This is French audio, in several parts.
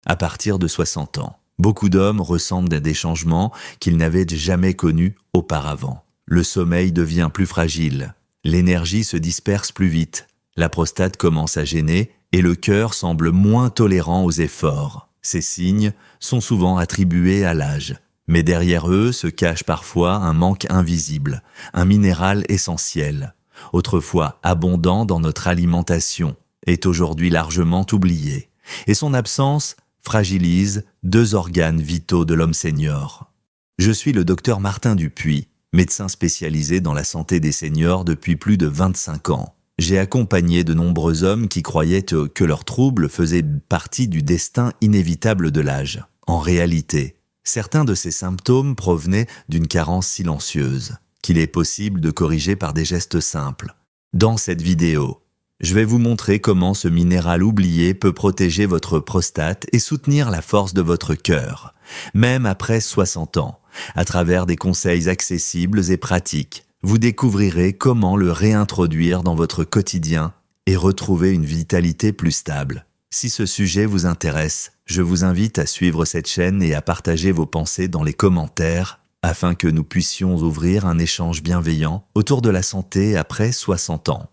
à partir de 60 ans. Beaucoup d'hommes ressentent des changements qu'ils n'avaient jamais connus auparavant. Le sommeil devient plus fragile, l'énergie se disperse plus vite, la prostate commence à gêner et le cœur semble moins tolérant aux efforts. Ces signes sont souvent attribués à l'âge. Mais derrière eux se cache parfois un manque invisible, un minéral essentiel, autrefois abondant dans notre alimentation, est aujourd'hui largement oublié, et son absence fragilise 2 organes vitaux de l'homme senior. Je suis le docteur Martin Dupuis, médecin spécialisé dans la santé des seniors depuis plus de 25 ans. J'ai accompagné de nombreux hommes qui croyaient que leurs troubles faisaient partie du destin inévitable de l'âge. En réalité, certains de ces symptômes provenaient d'une carence silencieuse, qu'il est possible de corriger par des gestes simples. Dans cette vidéo, je vais vous montrer comment ce minéral oublié peut protéger votre prostate et soutenir la force de votre cœur, même après 60 ans. À travers des conseils accessibles et pratiques, vous découvrirez comment le réintroduire dans votre quotidien et retrouver une vitalité plus stable. Si ce sujet vous intéresse, je vous invite à suivre cette chaîne et à partager vos pensées dans les commentaires afin que nous puissions ouvrir un échange bienveillant autour de la santé après 60 ans.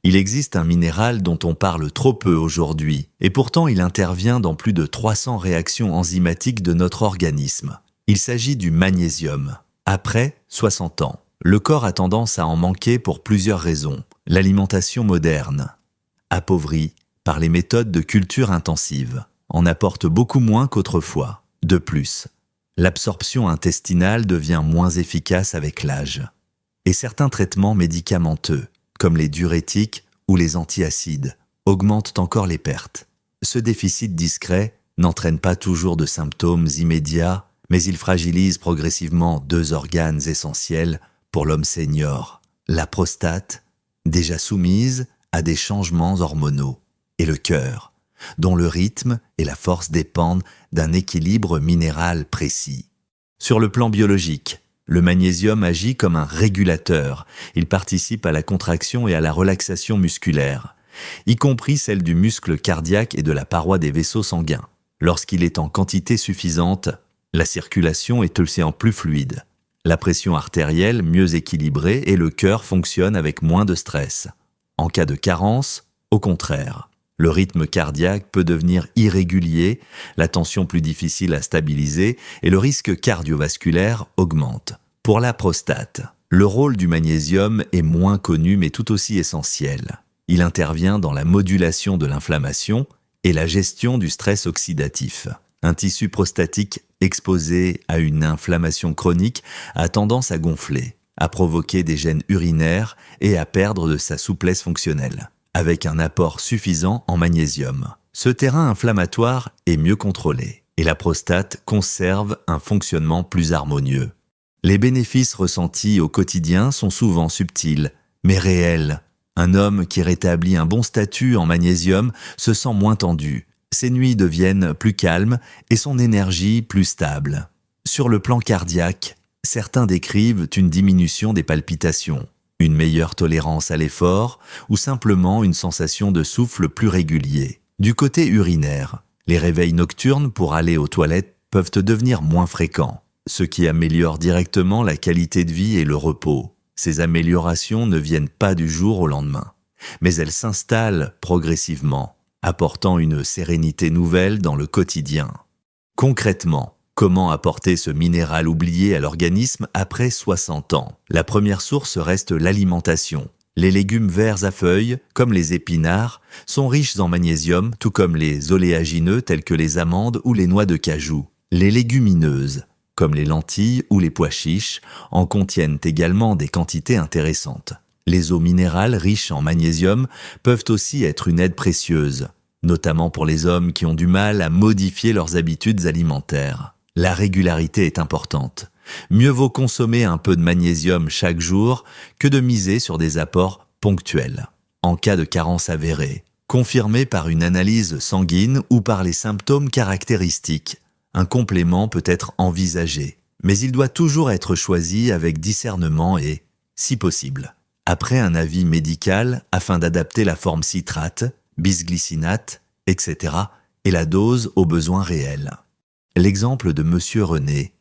Il existe un minéral dont on parle trop peu aujourd'hui et pourtant il intervient dans plus de 300 réactions enzymatiques de notre organisme. Il s'agit du magnésium. Après 60 ans, le corps a tendance à en manquer pour plusieurs raisons. L'alimentation moderne, appauvrie par les méthodes de culture intensive, en apporte beaucoup moins qu'autrefois. De plus, l'absorption intestinale devient moins efficace avec l'âge. Et certains traitements médicamenteux, comme les diurétiques ou les antiacides, augmentent encore les pertes. Ce déficit discret n'entraîne pas toujours de symptômes immédiats, mais il fragilise progressivement 2 organes essentiels pour l'homme senior, la prostate, déjà soumise à des changements hormonaux, et le cœur, dont le rythme et la force dépendent d'un équilibre minéral précis. Sur le plan biologique, le magnésium agit comme un régulateur. Il participe à la contraction et à la relaxation musculaire, y compris celle du muscle cardiaque et de la paroi des vaisseaux sanguins. Lorsqu'il est en quantité suffisante, la circulation est aussi en plus fluide, la pression artérielle mieux équilibrée et le cœur fonctionne avec moins de stress. En cas de carence, au contraire, le rythme cardiaque peut devenir irrégulier, la tension plus difficile à stabiliser et le risque cardiovasculaire augmente. Pour la prostate, le rôle du magnésium est moins connu mais tout aussi essentiel. Il intervient dans la modulation de l'inflammation et la gestion du stress oxydatif. Un tissu prostatique exposé à une inflammation chronique a tendance à gonfler, à provoquer des gènes urinaires et à perdre de sa souplesse fonctionnelle. Avec un apport suffisant en magnésium, ce terrain inflammatoire est mieux contrôlé et la prostate conserve un fonctionnement plus harmonieux. Les bénéfices ressentis au quotidien sont souvent subtils, mais réels. Un homme qui rétablit un bon statut en magnésium se sent moins tendu. Ses nuits deviennent plus calmes et son énergie plus stable. Sur le plan cardiaque, certains décrivent une diminution des palpitations, une meilleure tolérance à l'effort ou simplement une sensation de souffle plus régulier. Du côté urinaire, les réveils nocturnes pour aller aux toilettes peuvent devenir moins fréquents, ce qui améliore directement la qualité de vie et le repos. Ces améliorations ne viennent pas du jour au lendemain, mais elles s'installent progressivement, apportant une sérénité nouvelle dans le quotidien. Concrètement, comment apporter ce minéral oublié à l'organisme après 60 ans? La première source reste l'alimentation. Les légumes verts à feuilles, comme les épinards, sont riches en magnésium, tout comme les oléagineux tels que les amandes ou les noix de cajou. Les légumineuses, comme les lentilles ou les pois chiches, en contiennent également des quantités intéressantes. Les eaux minérales riches en magnésium peuvent aussi être une aide précieuse, notamment pour les hommes qui ont du mal à modifier leurs habitudes alimentaires. La régularité est importante. Mieux vaut consommer un peu de magnésium chaque jour que de miser sur des apports ponctuels. En cas de carence avérée, confirmée par une analyse sanguine ou par les symptômes caractéristiques, un complément peut être envisagé, mais il doit toujours être choisi avec discernement et, si possible, après un avis médical afin d'adapter la forme citrate, bisglycinate, etc. et la dose aux besoins réels. L'exemple de Monsieur René,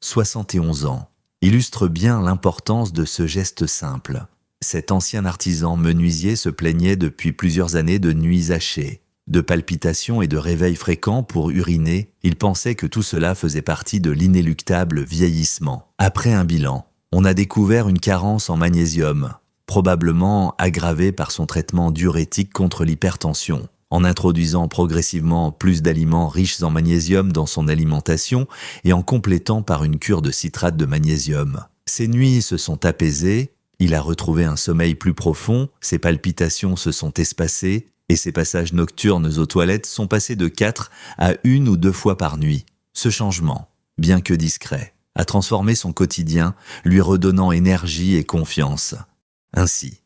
71 ans, illustre bien l'importance de ce geste simple. Cet ancien artisan menuisier se plaignait depuis plusieurs années de nuits hachées, de palpitations et de réveils fréquents pour uriner. Il pensait que tout cela faisait partie de l'inéluctable vieillissement. Après un bilan, on a découvert une carence en magnésium, probablement aggravée par son traitement diurétique contre l'hypertension. En introduisant progressivement plus d'aliments riches en magnésium dans son alimentation et en complétant par une cure de citrate de magnésium. Ses nuits se sont apaisées, il a retrouvé un sommeil plus profond, ses palpitations se sont espacées et ses passages nocturnes aux toilettes sont passés de 4 à 1 ou 2 fois par nuit. Ce changement, bien que discret, a transformé son quotidien, lui redonnant énergie et confiance. Ainsi,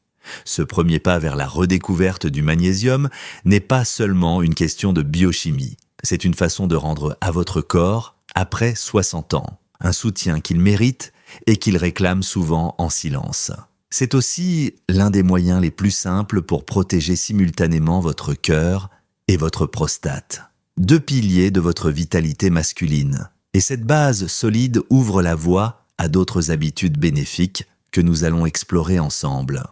ce premier pas vers la redécouverte du magnésium n'est pas seulement une question de biochimie. C'est une façon de rendre à votre corps, après 60 ans, un soutien qu'il mérite et qu'il réclame souvent en silence. C'est aussi l'un des moyens les plus simples pour protéger simultanément votre cœur et votre prostate. 2 piliers de votre vitalité masculine. Et cette base solide ouvre la voie à d'autres habitudes bénéfiques que nous allons explorer ensemble.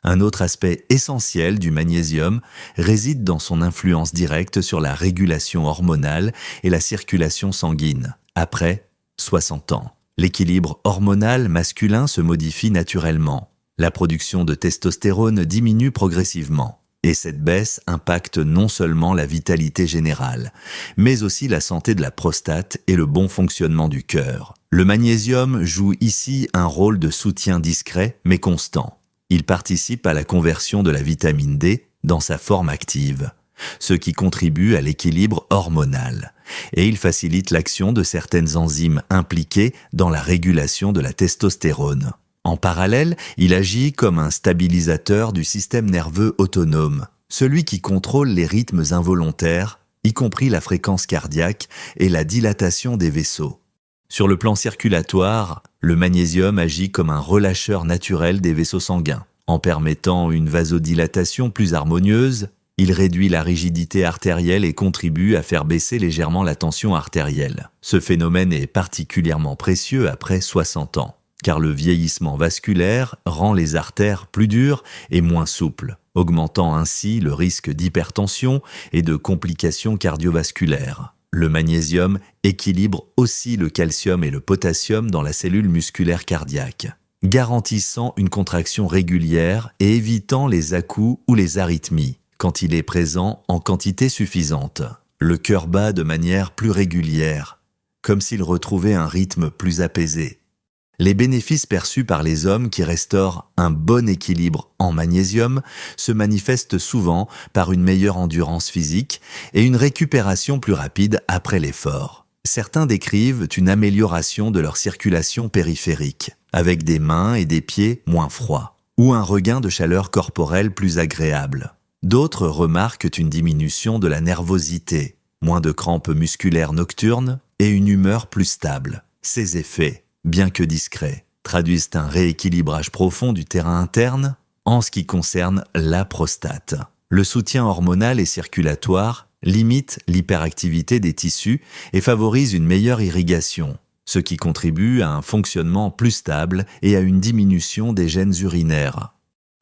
Un autre aspect essentiel du magnésium réside dans son influence directe sur la régulation hormonale et la circulation sanguine. Après 60 ans, l'équilibre hormonal masculin se modifie naturellement. La production de testostérone diminue progressivement. Et cette baisse impacte non seulement la vitalité générale, mais aussi la santé de la prostate et le bon fonctionnement du cœur. Le magnésium joue ici un rôle de soutien discret mais constant. Il participe à la conversion de la vitamine D dans sa forme active, ce qui contribue à l'équilibre hormonal. Et il facilite l'action de certaines enzymes impliquées dans la régulation de la testostérone. En parallèle, il agit comme un stabilisateur du système nerveux autonome, celui qui contrôle les rythmes involontaires, y compris la fréquence cardiaque et la dilatation des vaisseaux. Sur le plan circulatoire, le magnésium agit comme un relâcheur naturel des vaisseaux sanguins. En permettant une vasodilatation plus harmonieuse, il réduit la rigidité artérielle et contribue à faire baisser légèrement la tension artérielle. Ce phénomène est particulièrement précieux après 60 ans, car le vieillissement vasculaire rend les artères plus dures et moins souples, augmentant ainsi le risque d'hypertension et de complications cardiovasculaires. Le magnésium équilibre aussi le calcium et le potassium dans la cellule musculaire cardiaque, garantissant une contraction régulière et évitant les à-coups ou les arythmies quand il est présent en quantité suffisante. Le cœur bat de manière plus régulière, comme s'il retrouvait un rythme plus apaisé. Les bénéfices perçus par les hommes qui restaurent un bon équilibre en magnésium se manifestent souvent par une meilleure endurance physique et une récupération plus rapide après l'effort. Certains décrivent une amélioration de leur circulation périphérique, avec des mains et des pieds moins froids, ou un regain de chaleur corporelle plus agréable. D'autres remarquent une diminution de la nervosité, moins de crampes musculaires nocturnes et une humeur plus stable. Ces effets, bien que discrets, traduisent un rééquilibrage profond du terrain interne en ce qui concerne la prostate. Le soutien hormonal et circulatoire limite l'hyperactivité des tissus et favorise une meilleure irrigation, ce qui contribue à un fonctionnement plus stable et à une diminution des gènes urinaires.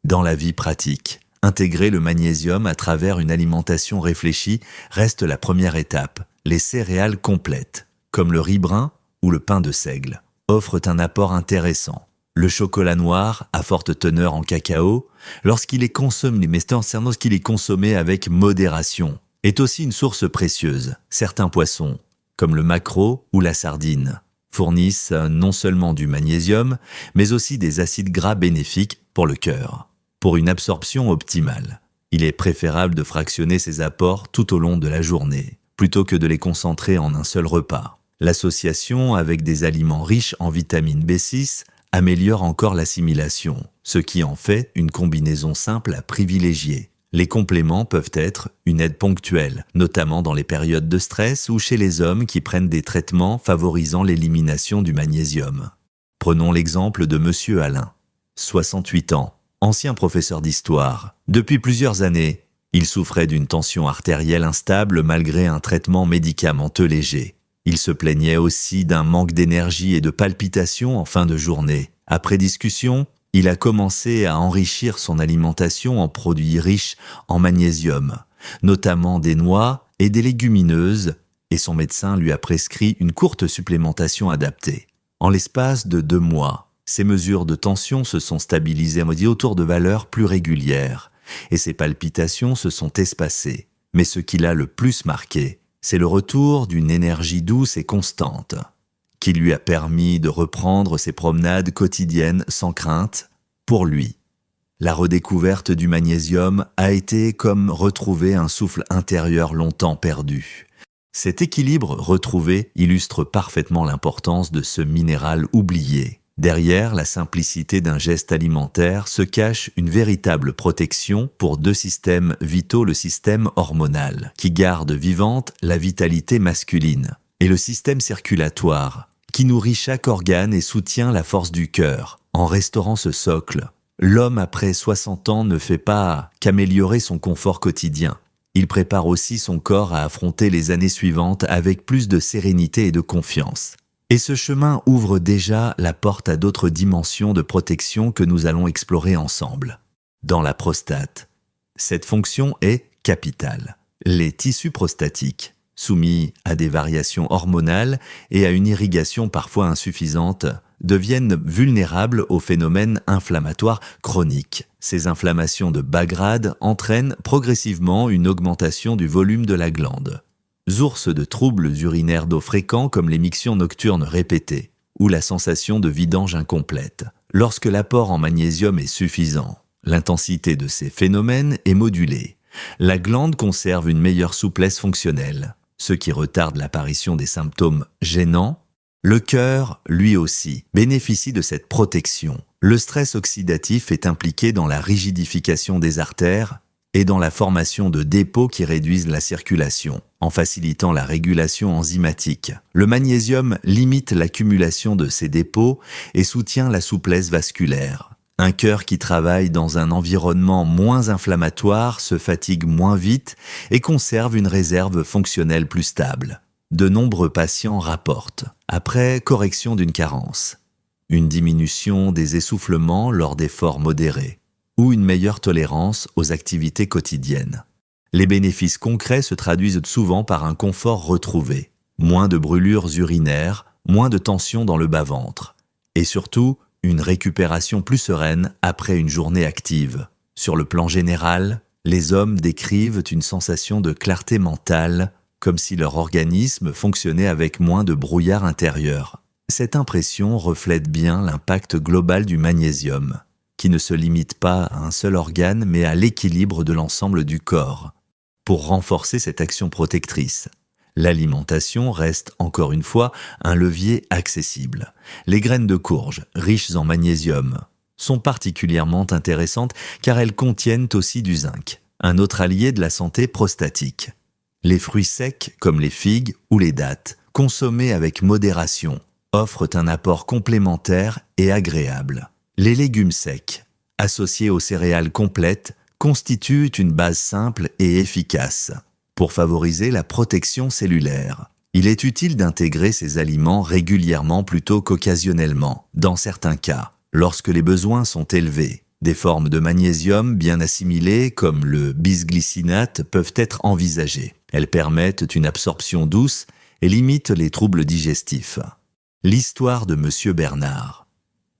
Dans la vie pratique, intégrer le magnésium à travers une alimentation réfléchie reste la première étape. Les céréales complètes, comme le riz brun ou le pain de seigle, offrent un apport intéressant. Le chocolat noir, à forte teneur en cacao, lorsqu'il est consommé avec modération, est aussi une source précieuse. Certains poissons, comme le maquereau ou la sardine, fournissent non seulement du magnésium, mais aussi des acides gras bénéfiques pour le cœur. Pour une absorption optimale, il est préférable de fractionner ces apports tout au long de la journée, plutôt que de les concentrer en un seul repas. L'association avec des aliments riches en vitamine B6 améliore encore l'assimilation, ce qui en fait une combinaison simple à privilégier. Les compléments peuvent être une aide ponctuelle, notamment dans les périodes de stress ou chez les hommes qui prennent des traitements favorisant l'élimination du magnésium. Prenons l'exemple de Monsieur Alain, 68 ans, ancien professeur d'histoire. Depuis plusieurs années, Il souffrait d'une tension artérielle instable malgré un traitement médicamenteux léger. Il se plaignait aussi d'un manque d'énergie et de palpitations en fin de journée. Après discussion, il a commencé à enrichir son alimentation en produits riches en magnésium, notamment des noix et des légumineuses, et son médecin lui a prescrit une courte supplémentation adaptée. En l'espace de 2 mois, ses mesures de tension se sont stabilisées autour de valeurs plus régulières, et ses palpitations se sont espacées. Mais ce qui l'a le plus marqué, c'est le retour d'une énergie douce et constante, qui lui a permis de reprendre ses promenades quotidiennes sans crainte. Pour lui, la redécouverte du magnésium a été comme retrouver un souffle intérieur longtemps perdu. Cet équilibre retrouvé illustre parfaitement l'importance de ce minéral oublié. Derrière la simplicité d'un geste alimentaire se cache une véritable protection pour 2 systèmes vitaux, le système hormonal, qui garde vivante la vitalité masculine, et le système circulatoire, qui nourrit chaque organe et soutient la force du cœur. En restaurant ce socle, l'homme après 60 ans ne fait pas qu'améliorer son confort quotidien. Il prépare aussi son corps à affronter les années suivantes avec plus de sérénité et de confiance. Et ce chemin ouvre déjà la porte à d'autres dimensions de protection que nous allons explorer ensemble. Dans la prostate, cette fonction est capitale. Les tissus prostatiques, soumis à des variations hormonales et à une irrigation parfois insuffisante, deviennent vulnérables aux phénomènes inflammatoires chroniques. Ces inflammations de bas grade entraînent progressivement une augmentation du volume de la glande. Source de troubles urinaires d'eau fréquents comme les mictions nocturnes répétées ou la sensation de vidange incomplète. Lorsque l'apport en magnésium est suffisant, l'intensité de ces phénomènes est modulée. La glande conserve une meilleure souplesse fonctionnelle, ce qui retarde l'apparition des symptômes gênants. Le cœur, lui aussi, bénéficie de cette protection. Le stress oxydatif est impliqué dans la rigidification des artères et dans la formation de dépôts qui réduisent la circulation, en facilitant la régulation enzymatique. Le magnésium limite l'accumulation de ces dépôts et soutient la souplesse vasculaire. Un cœur qui travaille dans un environnement moins inflammatoire se fatigue moins vite et conserve une réserve fonctionnelle plus stable. De nombreux patients rapportent, après correction d'une carence, une diminution des essoufflements lors d'efforts modérés ou une meilleure tolérance aux activités quotidiennes. Les bénéfices concrets se traduisent souvent par un confort retrouvé, moins de brûlures urinaires, moins de tension dans le bas-ventre, et surtout une récupération plus sereine après une journée active. Sur le plan général, les hommes décrivent une sensation de clarté mentale, comme si leur organisme fonctionnait avec moins de brouillard intérieur. Cette impression reflète bien l'impact global du magnésium, qui ne se limite pas à un seul organe mais à l'équilibre de l'ensemble du corps. Pour renforcer cette action protectrice, l'alimentation reste encore une fois un levier accessible. Les graines de courge, riches en magnésium, sont particulièrement intéressantes car elles contiennent aussi du zinc, un autre allié de la santé prostatique. Les fruits secs, comme les figues ou les dattes, consommés avec modération, offrent un apport complémentaire et agréable. Les légumes secs, associés aux céréales complètes, constituent une base simple et efficace pour favoriser la protection cellulaire. Il est utile d'intégrer ces aliments régulièrement plutôt qu'occasionnellement. Dans certains cas, lorsque les besoins sont élevés, des formes de magnésium bien assimilées comme le bisglycinate peuvent être envisagées. Elles permettent une absorption douce et limitent les troubles digestifs. L'histoire de Monsieur Bernard,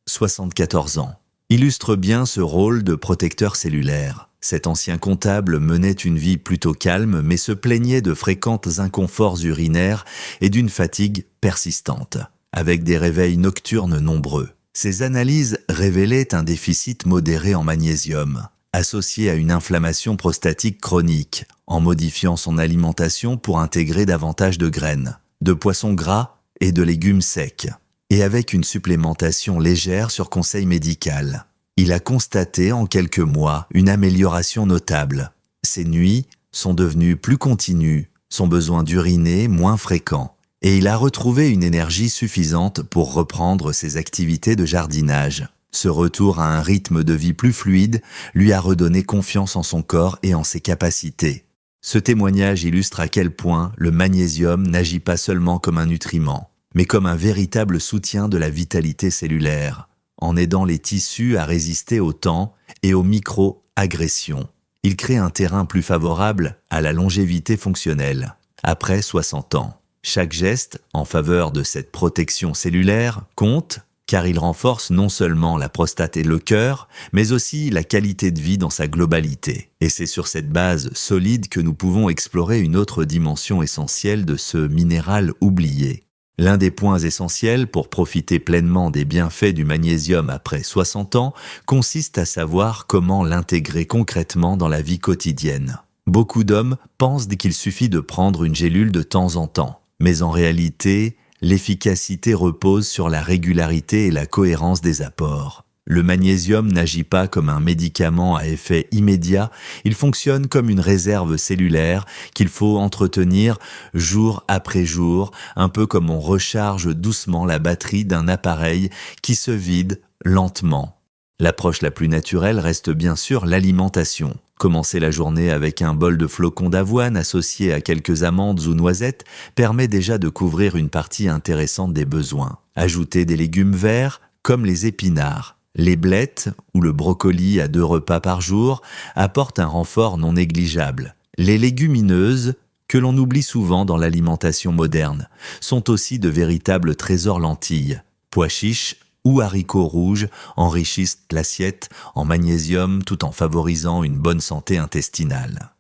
74 ans, illustre bien ce rôle de protecteur cellulaire. Cet ancien comptable menait une vie plutôt calme mais se plaignait de fréquents inconforts urinaires et d'une fatigue persistante, avec des réveils nocturnes nombreux. Ces analyses révélaient un déficit modéré en magnésium, associé à une inflammation prostatique chronique, en modifiant son alimentation pour intégrer davantage de graines, de poissons gras et de légumes secs, et avec une supplémentation légère sur conseil médical. Il a constaté en quelques mois une amélioration notable. Ses nuits sont devenues plus continues, son besoin d'uriner moins fréquent, et il a retrouvé une énergie suffisante pour reprendre ses activités de jardinage. Ce retour à un rythme de vie plus fluide lui a redonné confiance en son corps et en ses capacités. Ce témoignage illustre à quel point le magnésium n'agit pas seulement comme un nutriment, mais comme un véritable soutien de la vitalité cellulaire, en aidant les tissus à résister au temps et aux micro-agressions. Il crée un terrain plus favorable à la longévité fonctionnelle, après 60 ans. Chaque geste en faveur de cette protection cellulaire compte, car il renforce non seulement la prostate et le cœur, mais aussi la qualité de vie dans sa globalité. Et c'est sur cette base solide que nous pouvons explorer une autre dimension essentielle de ce minéral oublié. L'un des points essentiels pour profiter pleinement des bienfaits du magnésium après 60 ans consiste à savoir comment l'intégrer concrètement dans la vie quotidienne. Beaucoup d'hommes pensent qu'il suffit de prendre une gélule de temps en temps, mais en réalité, l'efficacité repose sur la régularité et la cohérence des apports. Le magnésium n'agit pas comme un médicament à effet immédiat, il fonctionne comme une réserve cellulaire qu'il faut entretenir jour après jour, un peu comme on recharge doucement la batterie d'un appareil qui se vide lentement. L'approche la plus naturelle reste bien sûr l'alimentation. Commencer la journée avec un bol de flocons d'avoine associé à quelques amandes ou noisettes permet déjà de couvrir une partie intéressante des besoins. Ajouter des légumes verts, comme les épinards, les blettes ou le brocoli à 2 repas par jour apportent un renfort non négligeable. Les légumineuses, que l'on oublie souvent dans l'alimentation moderne, sont aussi de véritables trésors lentilles. Pois chiches ou haricots rouges enrichissent l'assiette en magnésium tout en favorisant une bonne santé intestinale.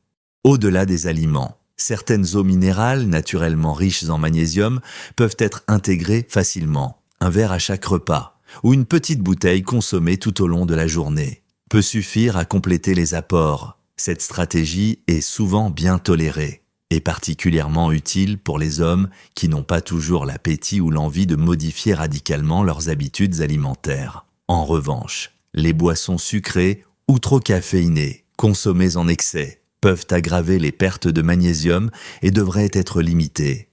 Au-delà des aliments, certaines eaux minérales naturellement riches en magnésium peuvent être intégrées facilement. Un verre à chaque repas ou une petite bouteille consommée tout au long de la journée peut suffire à compléter les apports. Cette stratégie est souvent bien tolérée et particulièrement utile pour les hommes qui n'ont pas toujours l'appétit ou l'envie de modifier radicalement leurs habitudes alimentaires. En revanche, les boissons sucrées ou trop caféinées, consommées en excès, peuvent aggraver les pertes de magnésium et devraient être limitées.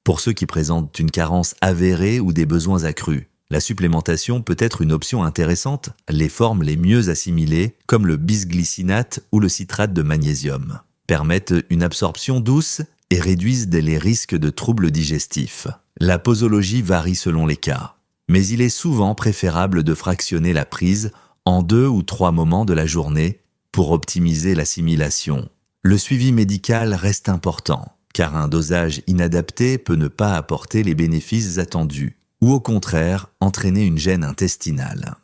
Pour ceux qui présentent une carence avérée ou des besoins accrus, la supplémentation peut être une option intéressante, les formes les mieux assimilées, comme le bisglycinate ou le citrate de magnésium, permettent une absorption douce et réduisent les risques de troubles digestifs. La posologie varie selon les cas, mais il est souvent préférable de fractionner la prise en 2 ou 3 moments de la journée pour optimiser l'assimilation. Le suivi médical reste important, car un dosage inadapté peut ne pas apporter les bénéfices attendus, ou au contraire entraîner une gêne intestinale.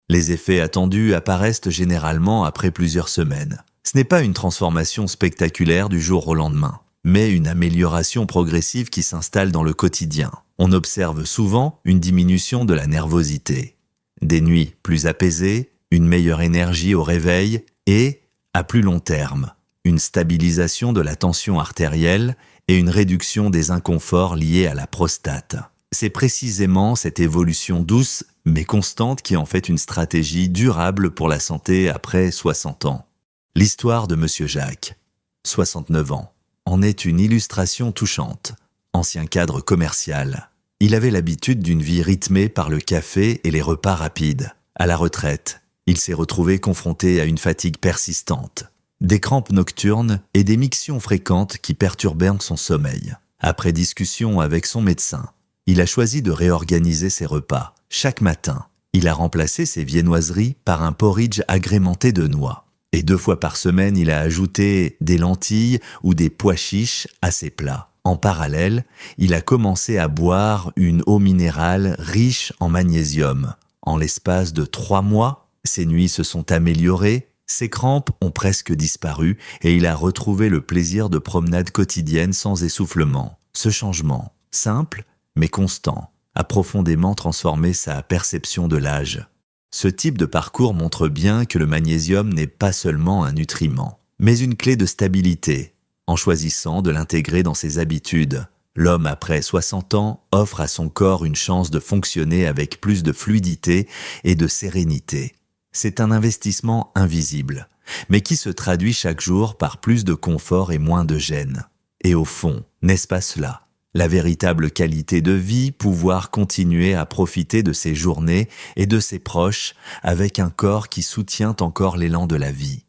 Les effets attendus apparaissent généralement après plusieurs semaines. Ce n'est pas une transformation spectaculaire du jour au lendemain, mais une amélioration progressive qui s'installe dans le quotidien. On observe souvent une diminution de la nervosité, des nuits plus apaisées, une meilleure énergie au réveil et, à plus long terme, une stabilisation de la tension artérielle et une réduction des inconforts liés à la prostate. C'est précisément cette évolution douce mais constante qui en fait une stratégie durable pour la santé après 60 ans. L'histoire de Monsieur Jacques, 69 ans, en est une illustration touchante. Ancien cadre commercial, il avait l'habitude d'une vie rythmée par le café et les repas rapides. À la retraite, il s'est retrouvé confronté à une fatigue persistante, des crampes nocturnes et des mictions fréquentes qui perturbèrent son sommeil. Après discussion avec son médecin, il a choisi de réorganiser ses repas. Chaque matin, il a remplacé ses viennoiseries par un porridge agrémenté de noix. Et 2 fois par semaine, il a ajouté des lentilles ou des pois chiches à ses plats. En parallèle, il a commencé à boire une eau minérale riche en magnésium. En l'espace de 3 mois, ses nuits se sont améliorées, ses crampes ont presque disparu et il a retrouvé le plaisir de promenades quotidiennes sans essoufflement. Ce changement, simple mais constant, a profondément transformé sa perception de l'âge. Ce type de parcours montre bien que le magnésium n'est pas seulement un nutriment, mais une clé de stabilité. En choisissant de l'intégrer dans ses habitudes, l'homme après 60 ans offre à son corps une chance de fonctionner avec plus de fluidité et de sérénité. C'est un investissement invisible, mais qui se traduit chaque jour par plus de confort et moins de gêne. Et au fond, n'est-ce pas cela, La véritable qualité de vie, pouvoir continuer à profiter de ses journées et de ses proches avec un corps qui soutient encore l'élan de la vie.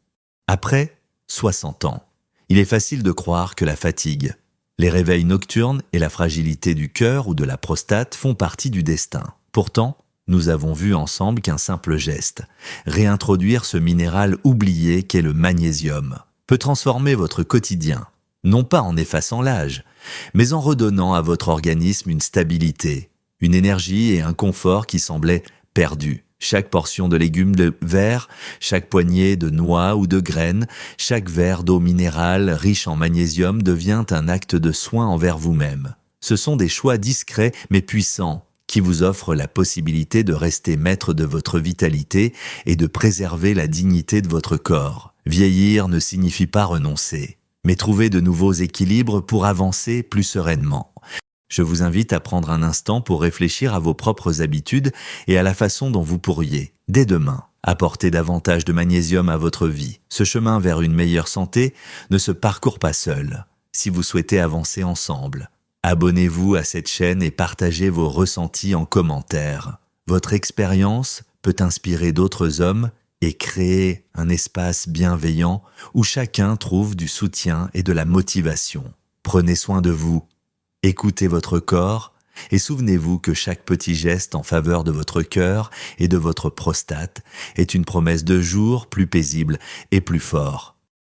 Après 60 ans, il est facile de croire que la fatigue, les réveils nocturnes et la fragilité du cœur ou de la prostate font partie du destin. Pourtant, nous avons vu ensemble qu'un simple geste, réintroduire ce minéral oublié qu'est le magnésium, peut transformer votre quotidien, non pas en effaçant l'âge, mais en redonnant à votre organisme une stabilité, une énergie et un confort qui semblaient perdus. Chaque portion de légumes verts, chaque poignée de noix ou de graines, chaque verre d'eau minérale riche en magnésium devient un acte de soin envers vous-même. Ce sont des choix discrets mais puissants qui vous offrent la possibilité de rester maître de votre vitalité et de préserver la dignité de votre corps. Vieillir ne signifie pas renoncer, mais trouver de nouveaux équilibres pour avancer plus sereinement. Je vous invite à prendre un instant pour réfléchir à vos propres habitudes et à la façon dont vous pourriez, dès demain, apporter davantage de magnésium à votre vie. Ce chemin vers une meilleure santé ne se parcourt pas seul. Si vous souhaitez avancer ensemble, abonnez-vous à cette chaîne et partagez vos ressentis en commentaire. Votre expérience peut inspirer d'autres hommes et créer un espace bienveillant où chacun trouve du soutien et de la motivation. Prenez soin de vous. Écoutez votre corps et souvenez-vous que chaque petit geste en faveur de votre cœur et de votre prostate est une promesse de jour plus paisible et plus fort.